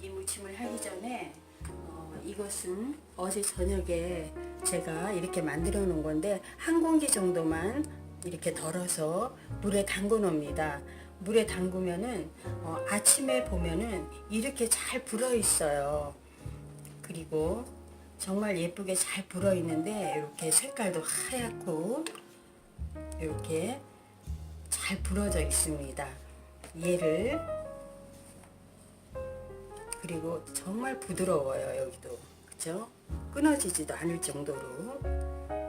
이 무침을 하기 전에 이것은 어제 저녁에 제가 이렇게 만들어 놓은 건데 한 공기 정도만 이렇게 덜어서 물에 담궈 놓습니다. 물에 담그면은 아침에 보면은 이렇게 잘 불어 있어요. 그리고 정말 예쁘게 잘 불어 있는데 이렇게 색깔도 하얗고 이렇게 잘 불어져 있습니다. 얘를 그리고 정말 부드러워요. 여기도 그죠? 끊어지지도 않을 정도로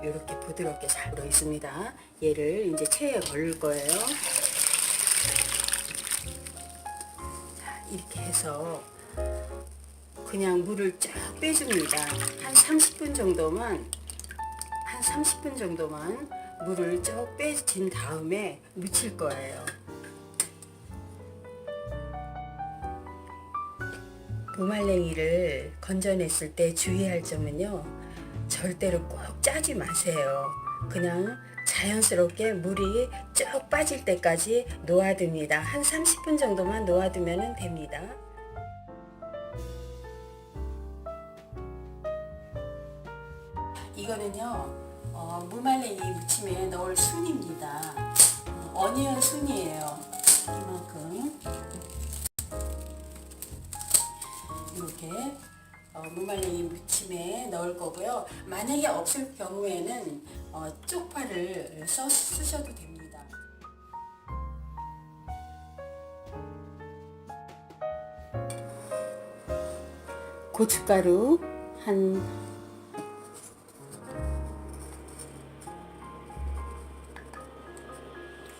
이렇게 부드럽게 잘 불어 있습니다. 얘를 이제 체에 걸릴 거예요. 자, 이렇게 해서 그냥 물을 쫙 빼줍니다. 한 30분 정도만 물을 쭉 빼진 다음에 묻힐 거예요. 무말랭이를 건져냈을 때 주의할 점은요, 절대로 꼭 짜지 마세요. 그냥 자연스럽게 물이 쭉 빠질 때까지 놓아둡니다. 한 30분 정도만 놓아두면 됩니다. 이거는요 무말랭이 무침에 넣을 순입니다. 어니언 순이에요. 이만큼 이렇게 무말랭이 무침에 넣을 거고요. 만약에 없을 경우에는 쪽파를 쓰셔도 됩니다. 고춧가루 한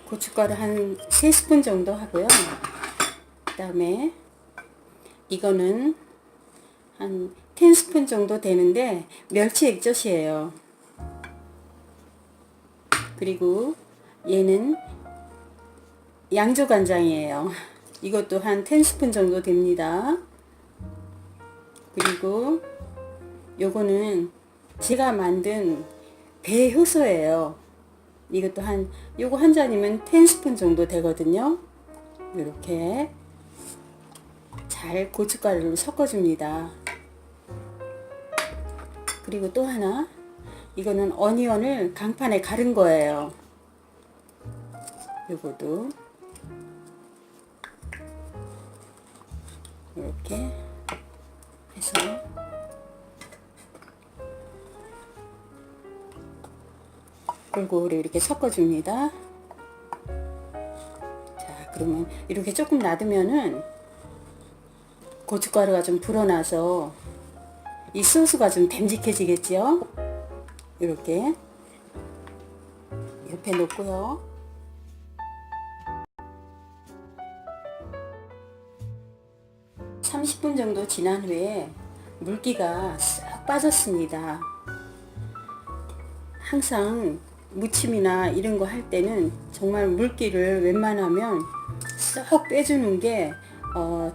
고춧가루 한 3스푼 정도 하고요. 그 다음에 이거는 한 10스푼 정도 되는데 멸치 액젓이에요. 그리고 얘는 양조간장이에요. 이것도 한 10스푼 정도 됩니다. 그리고 요거는 제가 만든 배 효소예요. 이것도 요거 한 잔이면 10스푼 정도 되거든요. 이렇게 잘 고춧가루를 섞어줍니다. 그리고 또 하나, 이거는 어니언을 강판에 갈은 거예요. 요거도 이렇게 해서 골고루 이렇게 섞어줍니다. 자, 그러면 이렇게 조금 놔두면은 고춧가루가 좀 불어나서 이 소스가 좀 듬직해지겠죠? 이렇게 옆에 놓고요. (30분) 정도 지난 후에 물기가 싹 빠졌습니다. 항상 무침이나 이런 거 할 때는 정말 물기를 웬만하면 쏙 빼주는 게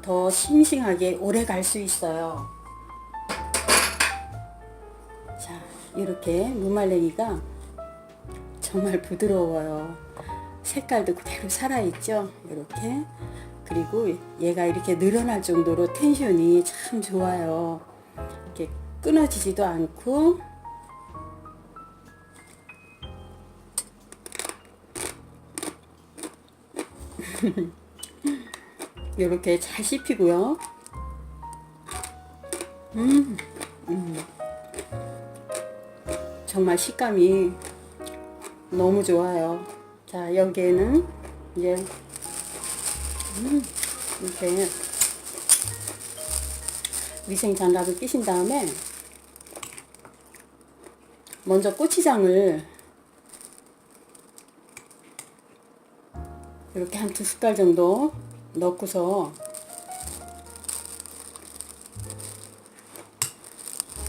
더 싱싱하게 오래 갈 수 있어요. 자, 이렇게 무말랭이가 정말 부드러워요. 색깔도 그대로 살아있죠. 이렇게. 그리고 얘가 이렇게 늘어날 정도로 텐션이 참 좋아요. 이렇게 끊어지지도 않고 이렇게 잘 씹히고요. 정말 식감이 너무 좋아요. 자, 여기에는 이제 이렇게 위생 장갑을 끼신 다음에 먼저 고추장을 이렇게 한 2숟갈 정도 넣고서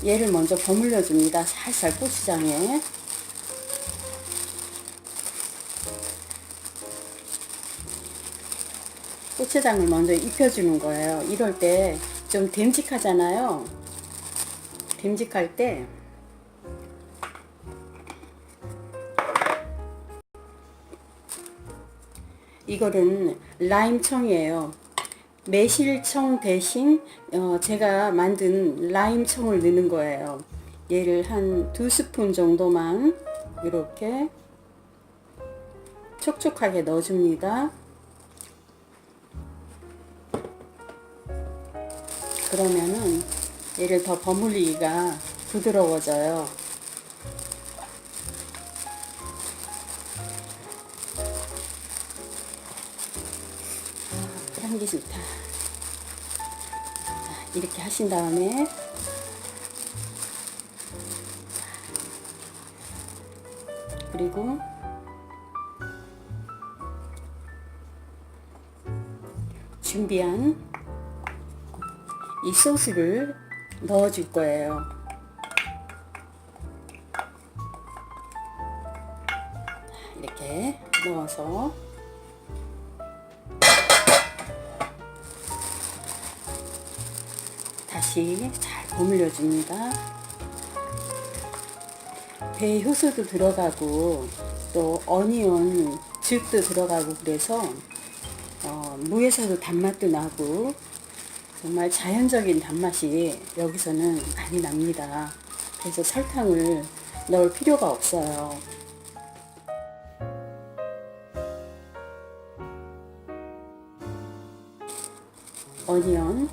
얘를 먼저 버물려 줍니다. 살살 고추장에. 고추장을 먼저 입혀주는 거예요. 이럴 때 좀 듬직하잖아요. 듬직할 때 이거는 라임청이에요. 매실청 대신 제가 만든 라임청을 넣는 거예요. 얘를 한 2스푼 정도만 이렇게 촉촉하게 넣어줍니다. 그러면은 얘를 더 버무리기가 부드러워져요. 향기 좋다. 이렇게 하신 다음에 그리고 준비한 이 소스를 넣어 줄 거예요. 이렇게 넣어서 다시 잘 버무려 줍니다. 배 효소도 들어가고 또 어니언 즙도 들어가고 그래서 무에서도 단맛도 나고 정말 자연적인 단맛이 여기서는 많이 납니다. 그래서 설탕을 넣을 필요가 없어요. 어니언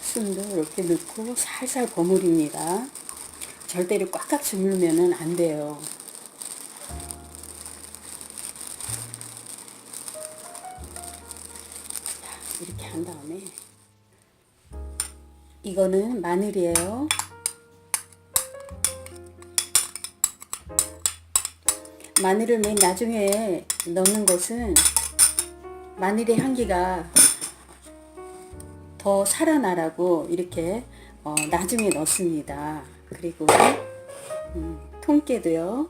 순도 이렇게 넣고 살살 버무립니다. 절대로 꽉꽉 주물면 안 돼요. 이렇게 한 다음에 이거는 마늘이에요. 마늘을 맨 나중에 넣는 것은 마늘의 향기가 더 살아나라고 이렇게 나중에 넣습니다. 그리고 통깨도요.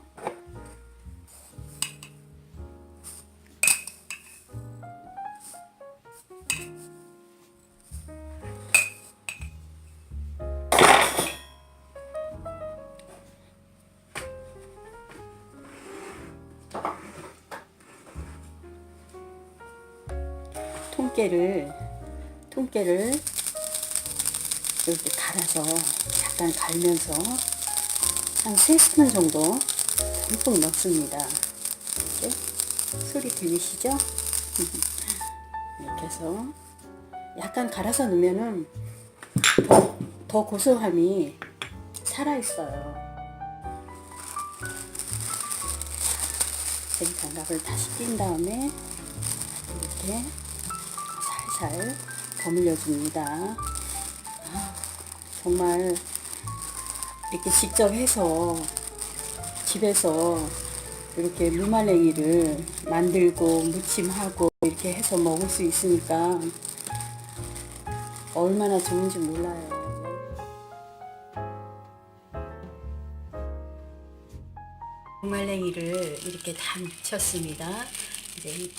통깨를 이렇게 갈아서 약간 갈면서 한 3스푼 정도 듬뿍 넣습니다. 이렇게 소리 들리시죠? 이렇게 해서 약간 갈아서 넣으면은 더 고소함이 살아있어요. 장갑을 다시 낀 다음에 이렇게 살살 버무려 줍니다. 정말 이렇게 직접 해서 집에서 이렇게 무말랭이를 만들고 무침하고 이렇게 해서 먹을 수 있으니까 얼마나 좋은지 몰라요. 무말랭이를 이렇게 다 묻혔습니다. 이제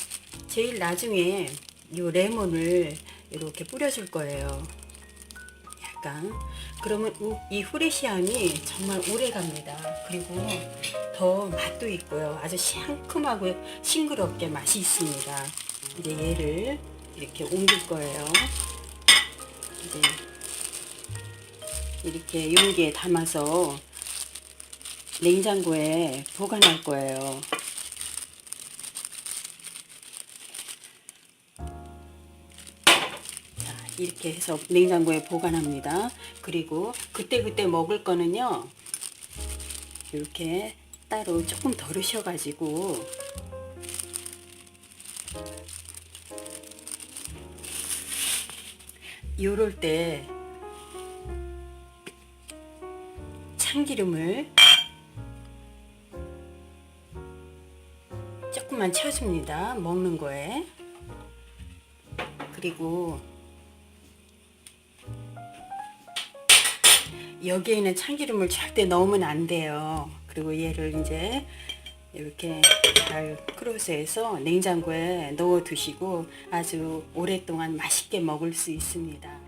제일 나중에 이 레몬을 이렇게 뿌려줄 거예요. 약간 그러면 이 후레시함이 정말 오래 갑니다. 그리고 더 맛도 있고요. 아주 상큼하고 싱그럽게 맛이 있습니다. 이제 얘를 이렇게 옮길 거예요. 이제 이렇게 용기에 담아서 냉장고에 보관할 거예요. 이렇게 해서 냉장고에 보관합니다. 그리고 그때그때 먹을 거는요, 이렇게 따로 조금 덜으셔 가지고 요럴 때 참기름을 조금만 쳐줍니다. 먹는 거에. 그리고 여기에는 참기름을 절대 넣으면 안 돼요. 그리고 얘를 이제 이렇게 잘 크로스해서 냉장고에 넣어 두시고 아주 오랫동안 맛있게 먹을 수 있습니다.